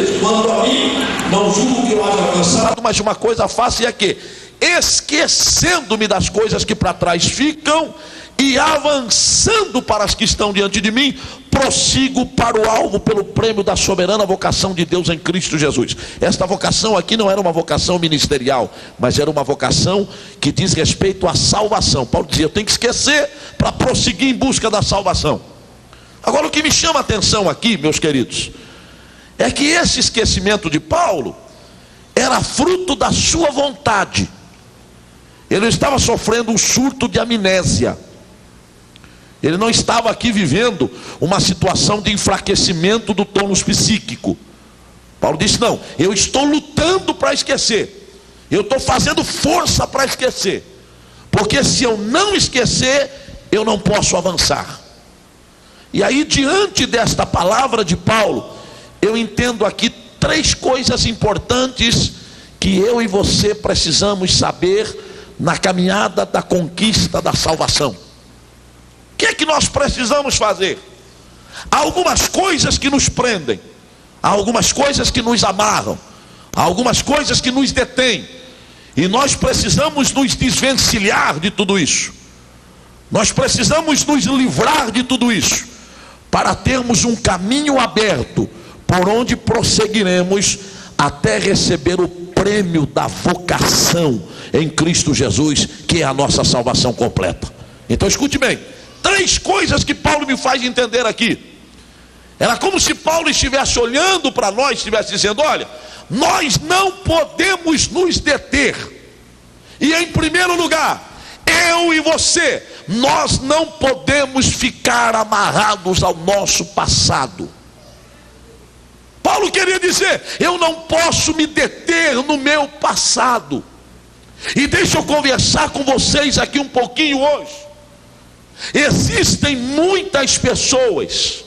13: quanto a mim, não julgo que eu haja alcançado, mas uma coisa faço, e é que, esquecendo-me das coisas que para trás ficam e avançando para as que estão diante de mim, prossigo para o alvo pelo prêmio da soberana vocação de Deus em Cristo Jesus. Esta vocação aqui não era uma vocação ministerial, mas era uma vocação que diz respeito à salvação. Paulo dizia: eu tenho que esquecer para prosseguir em busca da salvação. Agora, o que me chama a atenção aqui, meus queridos, é que esse esquecimento de Paulo era fruto da sua vontade. Ele estava sofrendo um surto de amnésia. Ele não estava aqui vivendo uma situação de enfraquecimento do tônus psíquico. Paulo disse: não, eu estou lutando para esquecer, eu estou fazendo força para esquecer, porque se eu não esquecer, eu não posso avançar. E aí, diante desta palavra de Paulo, eu entendo aqui 3 coisas importantes que eu e você precisamos saber na caminhada da conquista da salvação. O que é que nós precisamos fazer? Há algumas coisas que nos prendem, há algumas coisas que nos amarram, há algumas coisas que nos detêm, e nós precisamos nos desvencilhar de tudo isso. Nós precisamos nos livrar de tudo isso, para termos um caminho aberto, por onde prosseguiremos até receber o prêmio da vocação em Cristo Jesus, que é a nossa salvação completa. Então escute bem, 3 coisas que Paulo me faz entender aqui. Era como se Paulo estivesse olhando para nós, estivesse dizendo: olha, nós não podemos nos deter. E em primeiro lugar, eu e você, nós não podemos ficar amarrados ao nosso passado. Paulo queria dizer: eu não posso me deter no meu passado. E deixa eu conversar com vocês aqui um pouquinho hoje. Existem muitas pessoas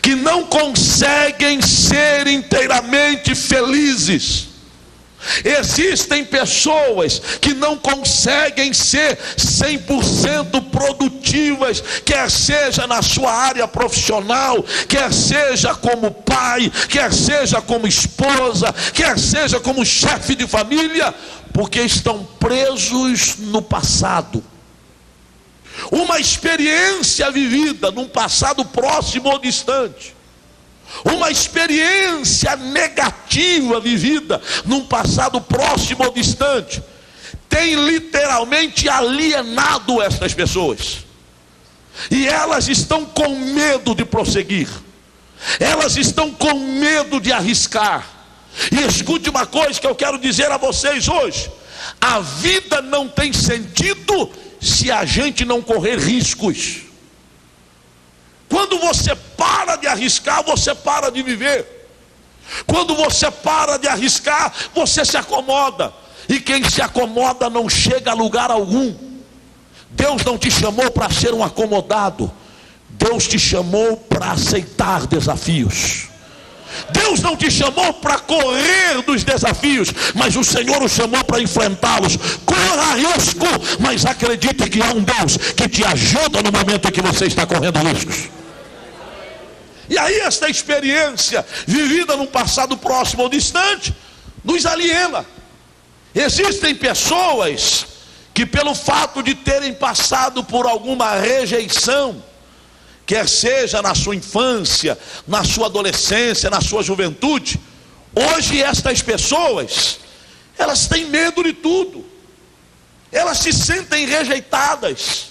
que não conseguem ser inteiramente felizes. Existem pessoas que não conseguem ser 100% produtivas, quer seja na sua área profissional, quer seja como pai, quer seja como esposa, quer seja como chefe de família, porque estão presos no passado. Uma experiência vivida num passado próximo ou distante, uma experiência negativa vivida num passado próximo ou distante, tem literalmente alienado estas pessoas, e elas estão com medo de prosseguir, elas estão com medo de arriscar. E escute uma coisa que eu quero dizer a vocês hoje: a vida não tem sentido se a gente não correr riscos. Quando você para de arriscar, você para de viver. Quando você para de arriscar, você se acomoda, e quem se acomoda não chega a lugar algum. Deus não te chamou para ser um acomodado, Deus te chamou para aceitar desafios. Deus não te chamou para correr dos desafios, mas o Senhor o chamou para enfrentá-los. Corra risco, mas acredite que há um Deus que te ajuda no momento em que você está correndo riscos. E aí esta experiência vivida num passado próximo ou distante nos aliena. Existem pessoas que, pelo fato de terem passado por alguma rejeição, quer seja na sua infância, na sua adolescência, na sua juventude, hoje estas pessoas, elas têm medo de tudo, elas se sentem rejeitadas.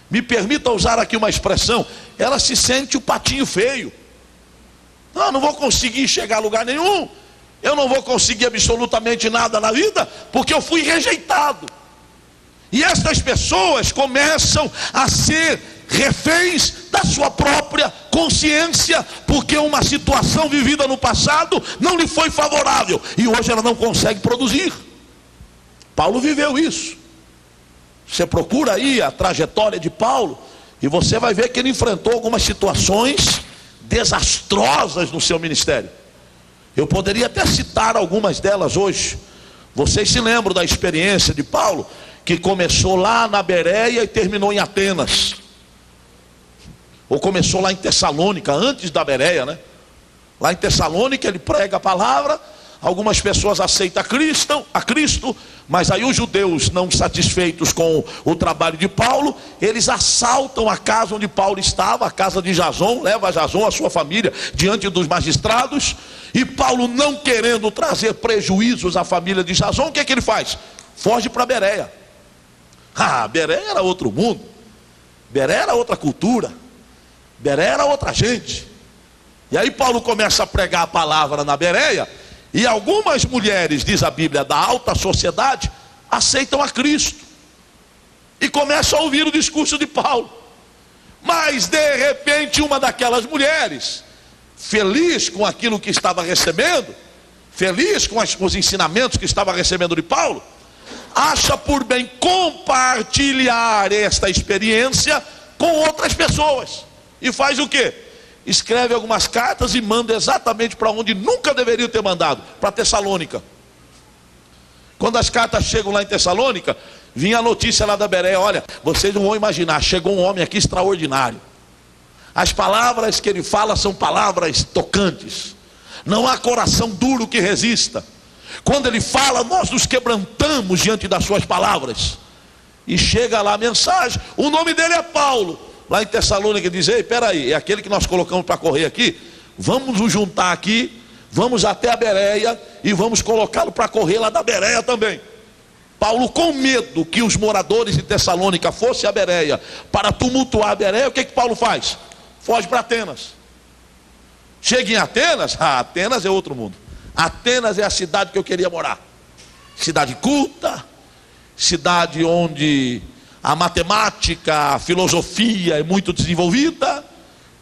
Me permita usar aqui uma expressão: elas se sentem o patinho feio. Não vou conseguir chegar a lugar nenhum, eu não vou conseguir absolutamente nada na vida, porque eu fui rejeitado. E estas pessoas começam a ser reféns da sua própria consciência, porque uma situação vivida no passado não lhe foi favorável, e hoje ela não consegue produzir. Paulo viveu isso. Você procura aí a trajetória de Paulo, e você vai ver que ele enfrentou algumas situações desastrosas no seu ministério. Eu poderia até citar algumas delas hoje. Vocês se lembram da experiência de Paulo, que começou lá na Bereia e terminou em Atenas, ou começou lá em Tessalônica, antes da Bereia, né? Lá em Tessalônica ele prega a palavra, algumas pessoas aceitam a Cristo, mas aí os judeus, não satisfeitos com o trabalho de Paulo, eles assaltam a casa onde Paulo estava, a casa de Jason, leva Jason, a sua família, diante dos magistrados, e Paulo, não querendo trazer prejuízos à família de Jason, o que é que ele faz? Foge para Bereia. Bereia era outro mundo, Bereia era outra cultura, Bereia era outra gente. E aí Paulo começa a pregar a palavra na Bereia, e algumas mulheres, diz a Bíblia, da alta sociedade, aceitam a Cristo e começam a ouvir o discurso de Paulo. Mas de repente uma daquelas mulheres, feliz com aquilo que estava recebendo, feliz com os ensinamentos que estava recebendo de Paulo, acha por bem compartilhar esta experiência com outras pessoas. E faz o quê? Escreve algumas cartas e manda exatamente para onde nunca deveria ter mandado, para Tessalônica. Quando as cartas chegam lá em Tessalônica, vinha a notícia lá da Bereia: olha, vocês não vão imaginar, chegou um homem aqui extraordinário. As palavras que ele fala são palavras tocantes, não há coração duro que resista. Quando ele fala, nós nos quebrantamos diante das suas palavras. E chega lá a mensagem, o nome dele é Paulo. Lá em Tessalônica diz: ei, peraí, é aquele que nós colocamos para correr aqui, vamos nos juntar aqui, vamos até a Bereia e vamos colocá-lo para correr lá da Bereia também. Paulo, com medo que os moradores de Tessalônica fossem a Bereia para tumultuar a Bereia, o que Paulo faz? Foge para Atenas. Chega em Atenas, Atenas é outro mundo. Atenas é a cidade que eu queria morar. Cidade culta, cidade onde a matemática, a filosofia é muito desenvolvida,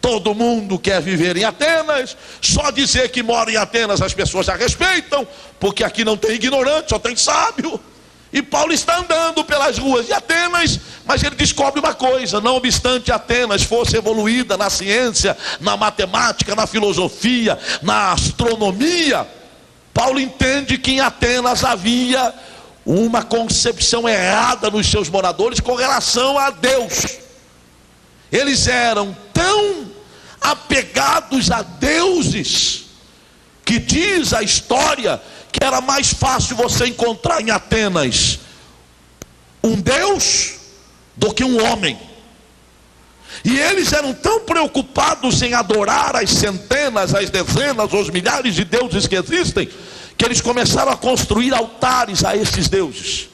todo mundo quer viver em Atenas. Só dizer que mora em Atenas as pessoas já respeitam, porque aqui não tem ignorante, só tem sábio. E Paulo está andando pelas ruas de Atenas, mas ele descobre uma coisa: não obstante Atenas fosse evoluída na ciência, na matemática, na filosofia, na astronomia, Paulo entende que em Atenas havia uma concepção errada nos seus moradores com relação a Deus. Eles eram tão apegados a deuses, que diz a história que era mais fácil você encontrar em Atenas um Deus do que um homem. E eles eram tão preocupados em adorar as centenas, as dezenas, os milhares de deuses que existem, que eles começaram a construir altares a esses deuses.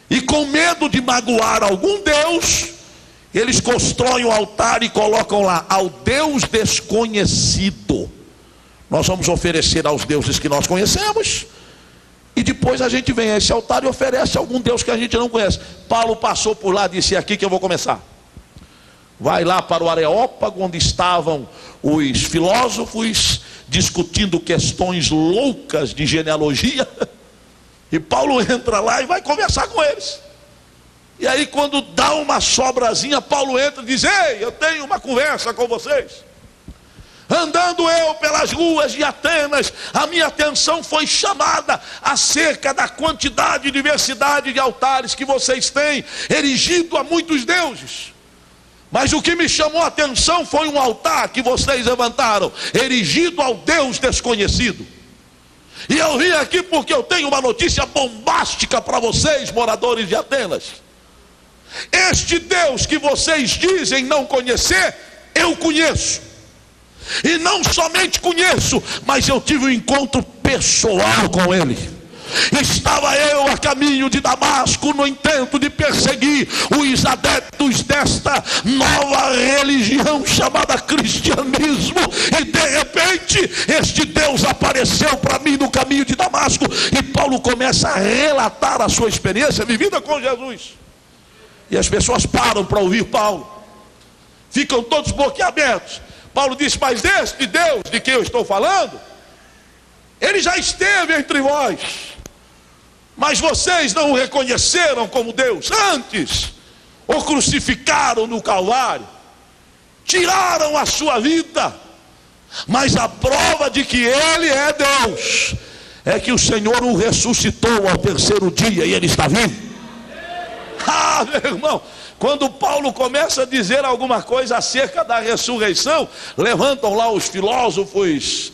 E com medo de magoar algum deus, eles constroem um altar e colocam lá: ao Deus desconhecido nós vamos oferecer aos deuses que nós conhecemos, e depois a gente vem a esse altar e oferece a algum Deus que a gente não conhece. Paulo passou por lá e disse: é aqui que eu vou começar. Vai lá para o Areópago, onde estavam os filósofos discutindo questões loucas de genealogia, e Paulo entra lá e vai conversar com eles. E aí, quando dá uma sobrazinha, Paulo entra e diz: ei, eu tenho uma conversa com vocês. Andando eu pelas ruas de Atenas, a minha atenção foi chamada acerca da quantidade e diversidade de altares que vocês têm erigido a muitos deuses. Mas o que me chamou a atenção foi um altar que vocês levantaram, erigido ao Deus desconhecido. E eu vim aqui porque eu tenho uma notícia bombástica para vocês, moradores de Atenas. Este Deus que vocês dizem não conhecer, eu conheço. E não somente conheço, mas eu tive um encontro pessoal com ele. Estava eu a caminho de Damasco, no intento de perseguir os adeptos desta nova religião chamada cristianismo, e de repente este Deus apareceu para mim no caminho de Damasco. E Paulo começa a relatar a sua experiência vivida com Jesus, e as pessoas param para ouvir Paulo, ficam todos boquiabertos. Paulo disse: mas este Deus de quem eu estou falando, ele já esteve entre vós, mas vocês não o reconheceram como Deus. Antes o crucificaram no Calvário, tiraram a sua vida. Mas a prova de que ele é Deus é que o Senhor o ressuscitou ao terceiro dia, e ele está vivo. Meu irmão, quando Paulo começa a dizer alguma coisa acerca da ressurreição, levantam lá os filósofos